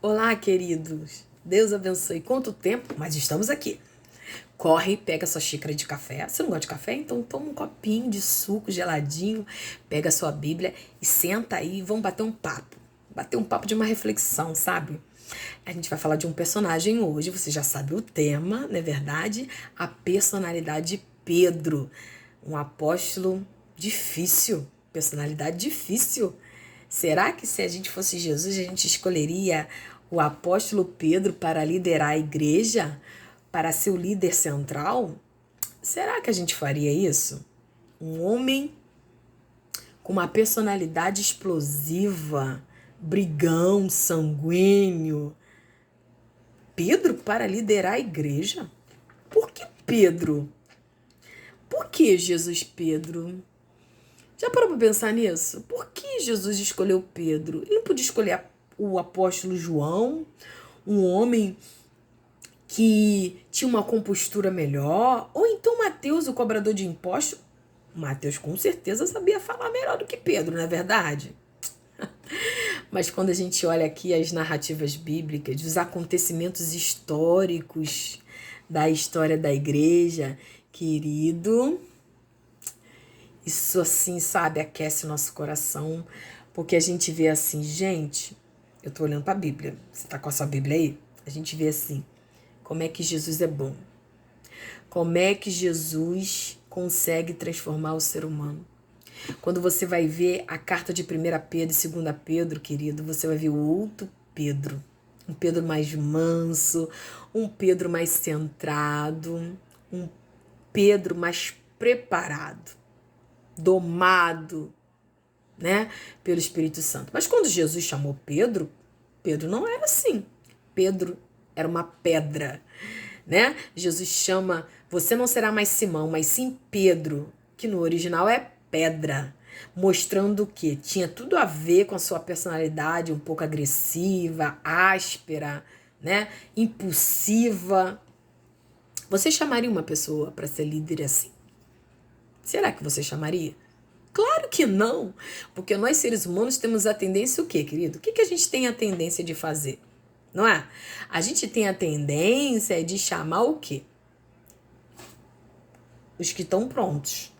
Olá, queridos. Deus abençoe. Quanto tempo? Mas estamos aqui. Corre, pega sua xícara de café. Você não gosta de café? Então toma um copinho de suco geladinho, pega a sua Bíblia e senta aí e vamos bater um papo. Bater um papo de uma reflexão, sabe? A gente vai falar de um personagem hoje, você já sabe o tema, não é verdade? A personalidade de Pedro, um apóstolo difícil, personalidade difícil. Será que se a gente fosse Jesus, a gente escolheria o apóstolo Pedro para liderar a igreja, para ser o líder central? Será que a gente faria isso? Um homem com uma personalidade explosiva, brigão, sanguíneo. Pedro para liderar a igreja? Por que Pedro? Por que Jesus Pedro? Já parou para pensar nisso? Por que Jesus escolheu Pedro? Ele não podia escolher o apóstolo João, um homem que tinha uma compostura melhor, ou então Mateus, o cobrador de impostos. Mateus com certeza sabia falar melhor do que Pedro, não é verdade? Mas quando a gente olha aqui as narrativas bíblicas, os acontecimentos históricos da história da igreja, querido, isso assim, sabe, aquece o nosso coração, porque a gente vê assim, gente, eu tô olhando para a Bíblia, você tá com a sua Bíblia aí? A gente vê assim, como é que Jesus é bom, como é que Jesus consegue transformar o ser humano. Quando você vai ver a carta de 1 Pedro e 2 Pedro, querido, você vai ver o outro Pedro. Um Pedro mais manso, um Pedro mais centrado, um Pedro mais preparado, domado, né, pelo Espírito Santo. Mas quando Jesus chamou Pedro, Pedro não era assim. Pedro era uma pedra, né? Jesus chama, você não será mais Simão, mas sim Pedro, que no original é pedra, mostrando o quê? Tinha tudo a ver com a sua personalidade um pouco agressiva, áspera, né? Impulsiva. Você chamaria uma pessoa para ser líder assim? Será que você chamaria? Claro que não, porque nós seres humanos temos a tendência o quê, querido? O que a gente tem a tendência de fazer? Não é? A gente tem a tendência de chamar o quê? Os que estão prontos.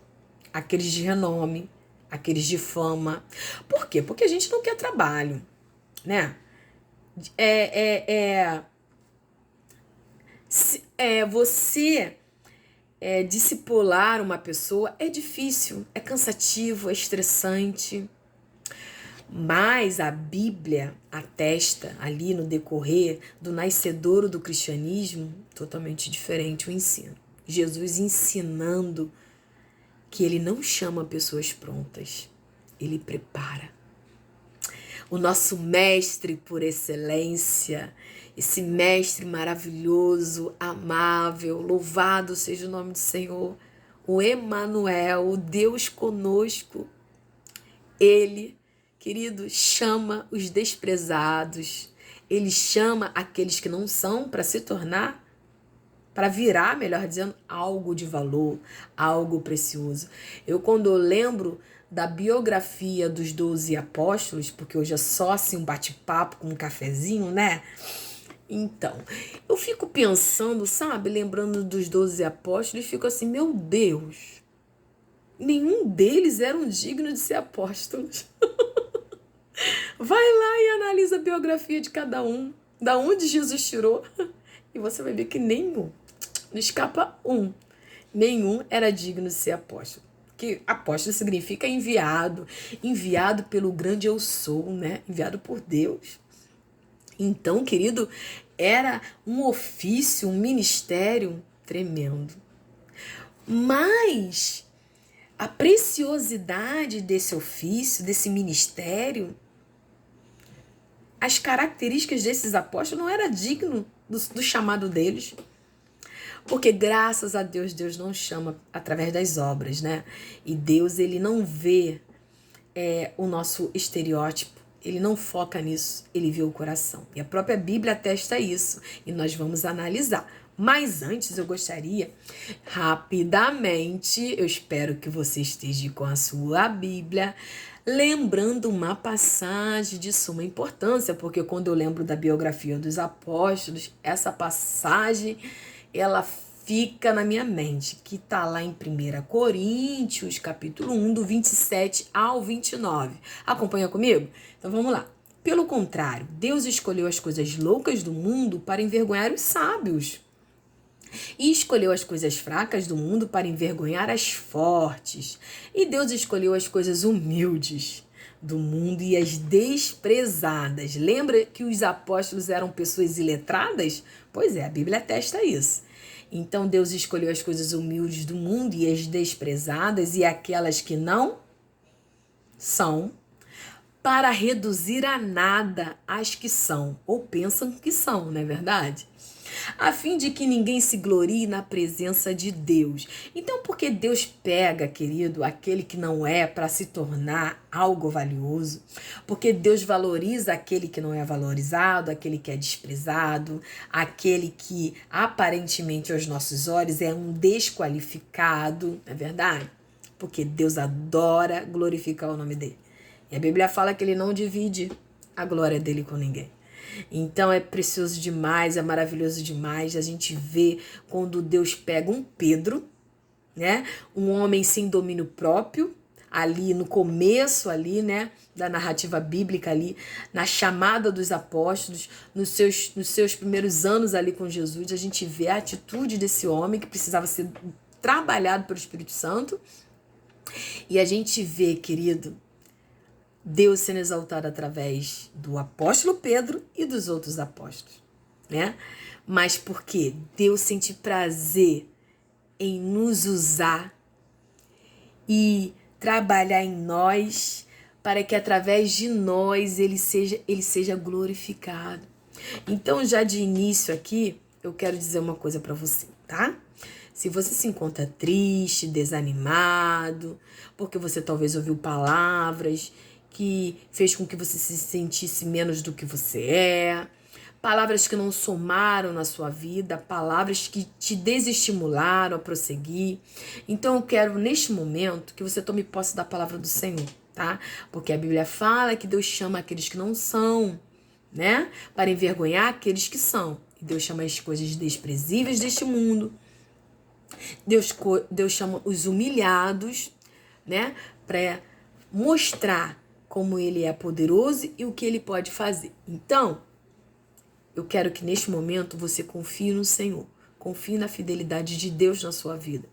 Aqueles de renome, aqueles de fama. Por quê? Porque a gente não quer trabalho, né? Você discipular uma pessoa é difícil, é cansativo, é estressante. Mas a Bíblia atesta ali no decorrer do nascedouro do cristianismo totalmente diferente o ensino. Jesus ensinando que ele não chama pessoas prontas, ele prepara. O nosso mestre por excelência, esse mestre maravilhoso, amável, louvado seja o nome do Senhor, o Emanuel, o Deus conosco, ele, querido, chama os desprezados, ele chama aqueles que não são para se tornar, para virar, melhor dizendo, algo de valor, algo precioso. Quando eu lembro da biografia dos 12 apóstolos, porque hoje é só assim um bate-papo com um cafezinho, né? Então, eu fico pensando, sabe, lembrando dos 12 apóstolos, e fico assim, meu Deus, nenhum deles eram dignos de ser apóstolos. Vai lá e analisa a biografia de cada um, da onde Jesus tirou, e você vai ver que nenhum, não escapa um, nenhum era digno de ser apóstolo. Que apóstolo significa enviado, enviado pelo grande eu sou, né? Enviado por Deus. Então, querido, era um ofício, um ministério tremendo. Mas a preciosidade desse ofício, desse ministério, as características desses apóstolos não era digno do chamado deles. Porque graças a Deus, Deus não chama através das obras, né? E Deus, ele não vê o nosso estereótipo, ele não foca nisso, ele vê o coração. E a própria Bíblia atesta isso, e nós vamos analisar. Mas antes eu gostaria, rapidamente, eu espero que você esteja com a sua Bíblia, lembrando uma passagem de suma importância, porque quando eu lembro da biografia dos apóstolos, essa passagem, ela fica na minha mente, que está lá em 1 Coríntios, capítulo 1, do 27 ao 29. Acompanha comigo? Então vamos lá. Pelo contrário, Deus escolheu as coisas loucas do mundo para envergonhar os sábios. E escolheu as coisas fracas do mundo para envergonhar as fortes. E Deus escolheu as coisas humildes do mundo e as desprezadas. Lembra que os apóstolos eram pessoas iletradas? Pois é, a Bíblia atesta isso. Então Deus escolheu as coisas humildes do mundo e as desprezadas e aquelas que não são, para reduzir a nada as que são, ou pensam que são, não é verdade? A fim de que ninguém se glorie na presença de Deus. Então, porque Deus pega, querido, aquele que não é para se tornar algo valioso, porque Deus valoriza aquele que não é valorizado, aquele que é desprezado, aquele que aparentemente aos nossos olhos é um desqualificado, não é verdade? Porque Deus adora glorificar o nome dele. E a Bíblia fala que ele não divide a glória dele com ninguém. Então é precioso demais, é maravilhoso demais a gente ver quando Deus pega um Pedro, né? Um homem sem domínio próprio, ali no começo ali, né, da narrativa bíblica ali, na chamada dos apóstolos, nos seus primeiros anos ali com Jesus, a gente vê a atitude desse homem que precisava ser trabalhado pelo Espírito Santo. E a gente vê, querido, Deus sendo exaltado através do apóstolo Pedro e dos outros apóstolos, né? Mas por quê? Deus sente prazer em nos usar e trabalhar em nós para que através de nós ele seja glorificado. Então, já de início aqui, eu quero dizer uma coisa para você, tá? Se você se encontra triste, desanimado, porque você talvez ouviu palavras que fez com que você se sentisse menos do que você é, palavras que não somaram na sua vida, palavras que te desestimularam a prosseguir. Então eu quero, neste momento, que você tome posse da palavra do Senhor, tá? Porque a Bíblia fala que Deus chama aqueles que não são, né? Para envergonhar aqueles que são. E Deus chama as coisas desprezíveis deste mundo. Deus chama os humilhados, né? Para mostrar como ele é poderoso e o que ele pode fazer. Então, eu quero que neste momento você confie no Senhor. Confie na fidelidade de Deus na sua vida.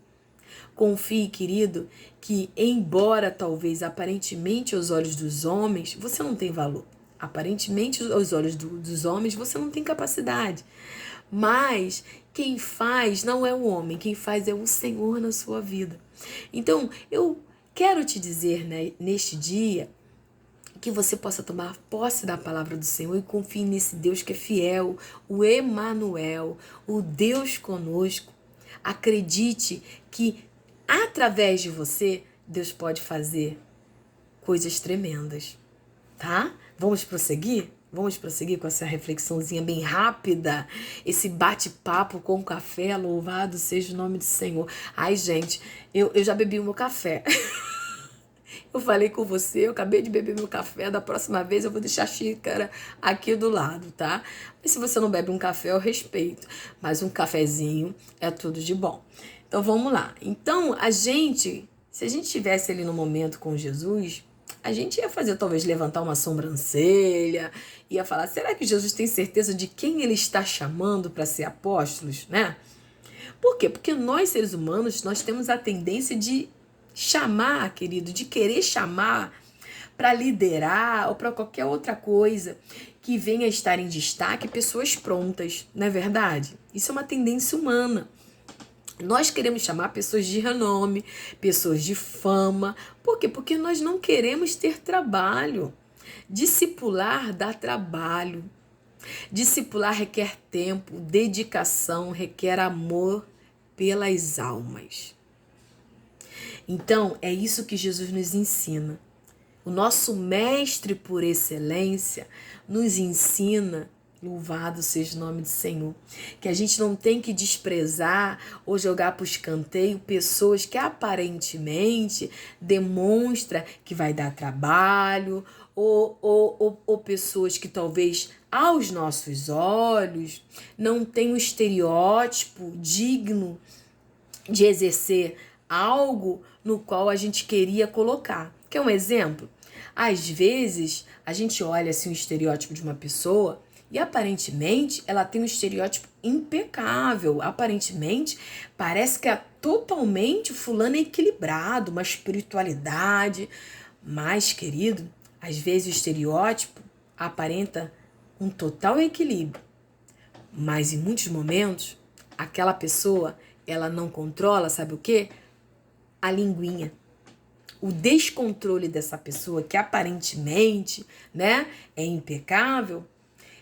Confie, querido, que embora talvez aparentemente aos olhos dos homens, você não tem valor. Aparentemente aos olhos dos homens, você não tem capacidade. Mas quem faz não é o homem, quem faz é o Senhor na sua vida. Então, eu quero te dizer, né, neste dia, que você possa tomar posse da palavra do Senhor e confie nesse Deus que é fiel, o Emanuel, o Deus conosco. Acredite que através de você, Deus pode fazer coisas tremendas, tá? Vamos prosseguir? Vamos prosseguir com essa reflexãozinha bem rápida, esse bate-papo com café, louvado seja o nome do Senhor. Ai, gente, eu já bebi o meu café. Eu falei com você, eu acabei de beber meu café, da próxima vez eu vou deixar a xícara aqui do lado, tá? Mas se você não bebe um café, eu respeito. Mas um cafezinho é tudo de bom. Então vamos lá. Então, se a gente estivesse ali no momento com Jesus, a gente ia fazer, talvez, levantar uma sobrancelha, ia falar, será que Jesus tem certeza de quem ele está chamando para ser apóstolos, né? Por quê? Porque nós, seres humanos, nós temos a tendência de chamar, querido, de querer chamar para liderar ou para qualquer outra coisa que venha estar em destaque pessoas prontas, não é verdade? Isso é uma tendência humana. Nós queremos chamar pessoas de renome, pessoas de fama. Por quê? Porque nós não queremos ter trabalho. Discipular dá trabalho. Discipular requer tempo, dedicação, requer amor pelas almas. Então, é isso que Jesus nos ensina. O nosso mestre por excelência nos ensina Louvado seja o nome do Senhor. Que a gente não tem que desprezar ou jogar para o escanteio pessoas que aparentemente demonstra que vai dar trabalho ou pessoas que talvez aos nossos olhos não têm um estereótipo digno de exercer algo no qual a gente queria colocar. Quer um exemplo? Às vezes, a gente olha assim um estereótipo de uma pessoa e aparentemente ela tem um estereótipo impecável. Aparentemente, parece que é totalmente fulano equilibrado, uma espiritualidade. Mas, querido, às vezes o estereótipo aparenta um total equilíbrio. Mas em muitos momentos, aquela pessoa, ela não controla, sabe o quê? A linguinha. O descontrole dessa pessoa, que aparentemente, né, é impecável,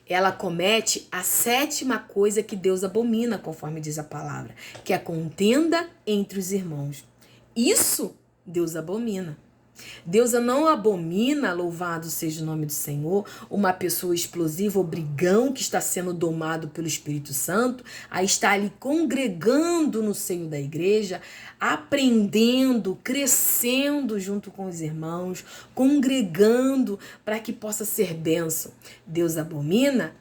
ela comete a 7ª coisa que Deus abomina, conforme diz a palavra, que é a contenda entre os irmãos. Isso Deus abomina. Deus não abomina, louvado seja o nome do Senhor, uma pessoa explosiva ou brigão que está sendo domado pelo Espírito Santo, a estar ali congregando no seio da igreja, aprendendo, crescendo junto com os irmãos, congregando para que possa ser bênção. Deus abomina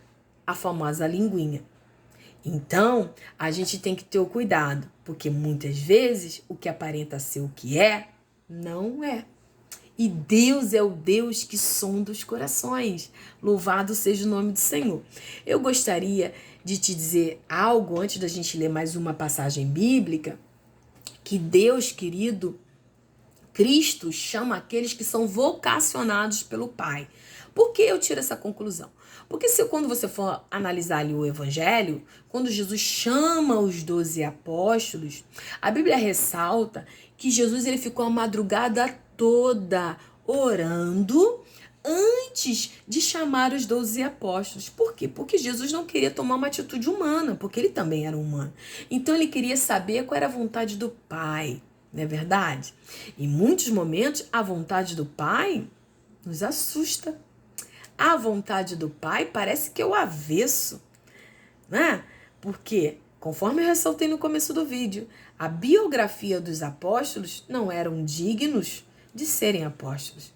a famosa linguinha. Então, a gente tem que ter o cuidado, porque muitas vezes o que aparenta ser o que é, não é. E Deus é o Deus que sonda os corações. Louvado seja o nome do Senhor. Eu gostaria de te dizer algo antes da gente ler mais uma passagem bíblica, que Deus, querido, Cristo chama aqueles que são vocacionados pelo Pai. Por que eu tiro essa conclusão? Porque quando você for analisar ali o Evangelho, quando Jesus chama os 12 apóstolos, a Bíblia ressalta que Jesus ele ficou a madrugada toda orando antes de chamar os 12 apóstolos. Por quê? Porque Jesus não queria tomar uma atitude humana, porque ele também era humano. Então ele queria saber qual era a vontade do Pai, não é verdade? Em muitos momentos, a vontade do Pai nos assusta. A vontade do Pai parece que é o avesso, né? Porque, conforme eu ressaltei no começo do vídeo, a biografia dos apóstolos não eram dignos de serem apóstolos.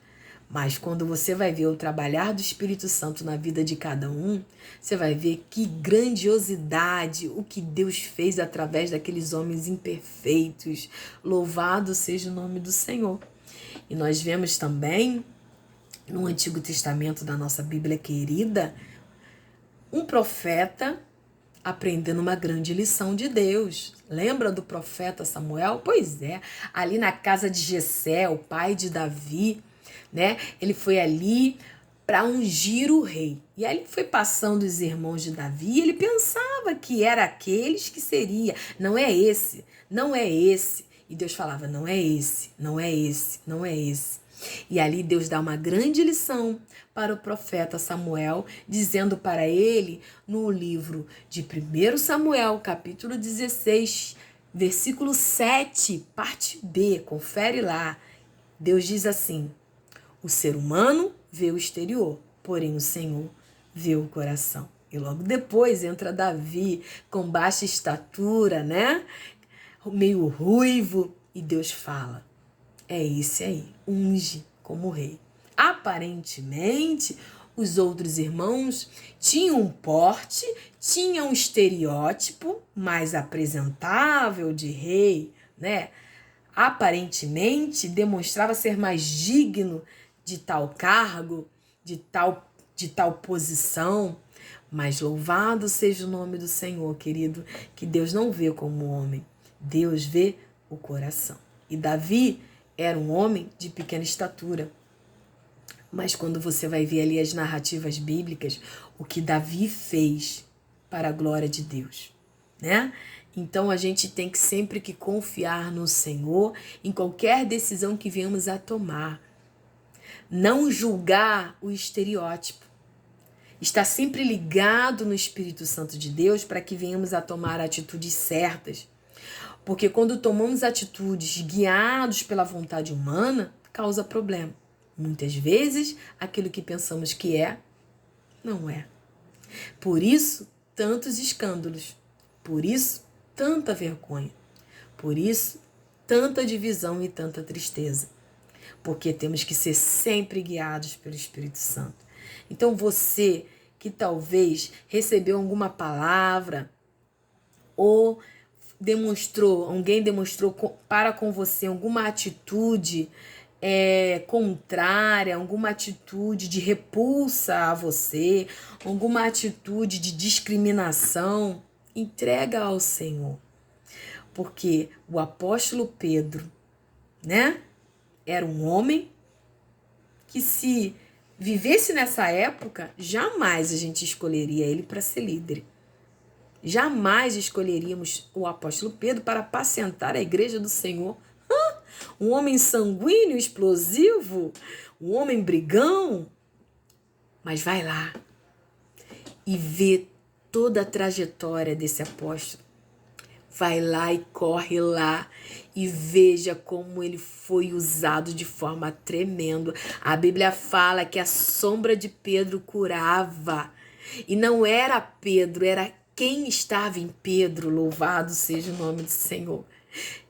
Mas quando você vai ver o trabalhar do Espírito Santo na vida de cada um, você vai ver que grandiosidade o que Deus fez através daqueles homens imperfeitos. Louvado seja o nome do Senhor. E nós vemos também no Antigo Testamento da nossa Bíblia querida, um profeta aprendendo uma grande lição de Deus. Lembra do profeta Samuel? Pois é, ali na casa de Jessé, o pai de Davi, né? Ele foi ali para ungir o rei. E aí ele foi passando os irmãos de Davi e ele pensava que era aqueles que seria. Não é esse, não é esse. E Deus falava, não é esse, não é esse, não é esse. E ali Deus dá uma grande lição para o profeta Samuel, dizendo para ele no livro de 1 Samuel, capítulo 16, versículo 7, parte B, confere lá. Deus diz assim: o ser humano vê o exterior, porém o Senhor vê o coração. E logo depois entra Davi com baixa estatura, né? Meio ruivo, e Deus fala: é esse aí, unge como rei. Aparentemente, os outros irmãos tinham um porte, tinham um estereótipo mais apresentável de rei, né? Aparentemente, demonstrava ser mais digno de tal cargo, de tal posição. Mas louvado seja o nome do Senhor, querido, que Deus não vê como homem, Deus vê o coração. E Davi era um homem de pequena estatura. Mas quando você vai ver ali as narrativas bíblicas, o que Davi fez para a glória de Deus, né? Então a gente tem que sempre que confiar no Senhor em qualquer decisão que venhamos a tomar. Não julgar o estereótipo. Estar sempre ligado no Espírito Santo de Deus para que venhamos a tomar atitudes certas. Porque quando tomamos atitudes guiados pela vontade humana, causa problema. Muitas vezes, aquilo que pensamos que é, não é. Por isso, tantos escândalos. Por isso, tanta vergonha. Por isso, tanta divisão e tanta tristeza. Porque temos que ser sempre guiados pelo Espírito Santo. Então você que talvez recebeu alguma palavra ou alguém demonstrou para com você alguma atitude contrária, alguma atitude de repulsa a você, alguma atitude de discriminação, entrega ao Senhor. Porque o apóstolo Pedro, né, era um homem que, se vivesse nessa época, jamais a gente escolheria ele para ser líder. Jamais escolheríamos o apóstolo Pedro para apacentar a igreja do Senhor. Um homem sanguíneo, explosivo, um homem brigão. Mas vai lá e vê toda a trajetória desse apóstolo. Vai lá e corre lá e veja como ele foi usado de forma tremenda. A Bíblia fala que a sombra de Pedro curava. E não era Pedro, era quem estava em Pedro. Louvado seja o nome do Senhor.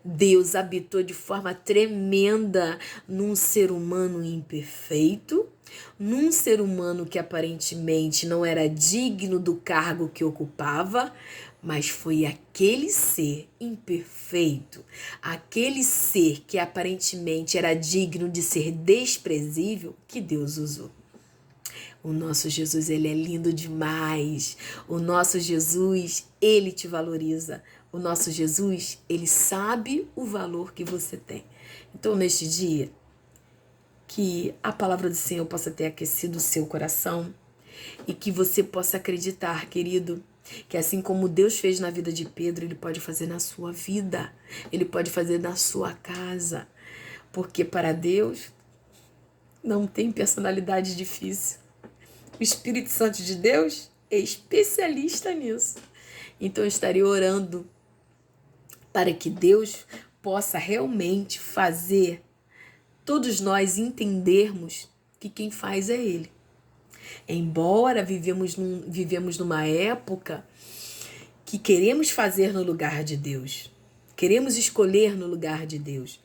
Deus habitou de forma tremenda num ser humano imperfeito, num ser humano que aparentemente não era digno do cargo que ocupava, mas foi aquele ser imperfeito, aquele ser que aparentemente era digno de ser desprezível, que Deus usou. O nosso Jesus, ele é lindo demais. O nosso Jesus, ele te valoriza. O nosso Jesus, ele sabe o valor que você tem. Então, neste dia, que a palavra do Senhor possa ter aquecido o seu coração e que você possa acreditar, querido, que assim como Deus fez na vida de Pedro, ele pode fazer na sua vida, ele pode fazer na sua casa, porque para Deus não tem personalidade difícil. O Espírito Santo de Deus é especialista nisso. Então eu estarei orando para que Deus possa realmente fazer todos nós entendermos que quem faz é Ele. Embora vivemos numa época que queremos fazer no lugar de Deus, queremos escolher no lugar de Deus,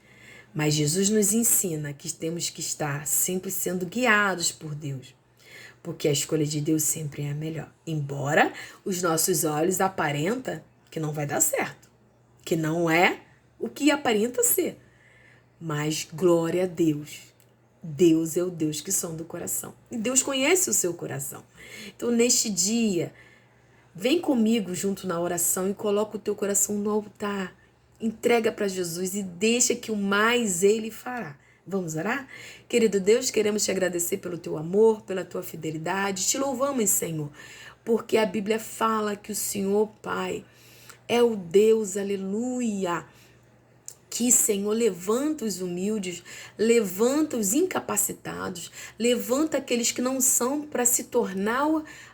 mas Jesus nos ensina que temos que estar sempre sendo guiados por Deus, porque a escolha de Deus sempre é a melhor. Embora os nossos olhos aparenta que não vai dar certo, que não é o que aparenta ser, mas glória a Deus. Deus é o Deus que sonda o coração. E Deus conhece o seu coração. Então, neste dia, vem comigo junto na oração e coloca o teu coração no altar. Entrega para Jesus e deixa que o mais Ele fará. Vamos orar? Querido Deus, queremos te agradecer pelo teu amor, pela tua fidelidade. Te louvamos, Senhor, porque a Bíblia fala que o Senhor, Pai, é o Deus, aleluia, que, Senhor, levanta os humildes, levanta os incapacitados, levanta aqueles que não são para se tornar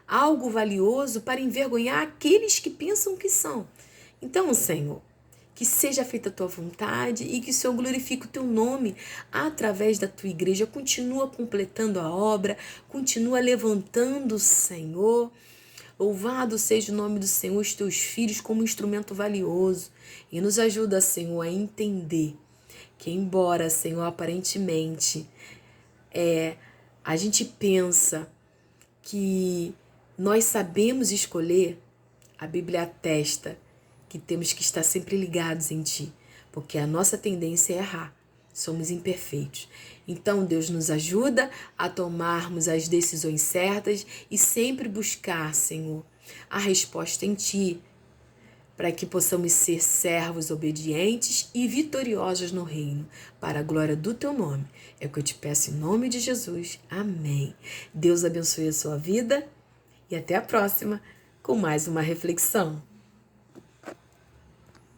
algo valioso, para envergonhar aqueles que pensam que são. Então, Senhor, que seja feita a tua vontade e que o Senhor glorifique o teu nome através da tua igreja. Continua completando a obra, continua levantando, Senhor. Louvado seja o nome do Senhor, os teus filhos como instrumento valioso. E nos ajuda, Senhor, a entender que, embora, Senhor, aparentemente a gente pensa que nós sabemos escolher, a Bíblia atesta que temos que estar sempre ligados em Ti, porque a nossa tendência é errar, somos imperfeitos. Então, Deus nos ajuda a tomarmos as decisões certas e sempre buscar, Senhor, a resposta em Ti, para que possamos ser servos obedientes e vitoriosos no reino, para a glória do Teu nome. É o que eu te peço em nome de Jesus. Amém. Deus abençoe a sua vida e até a próxima com mais uma reflexão.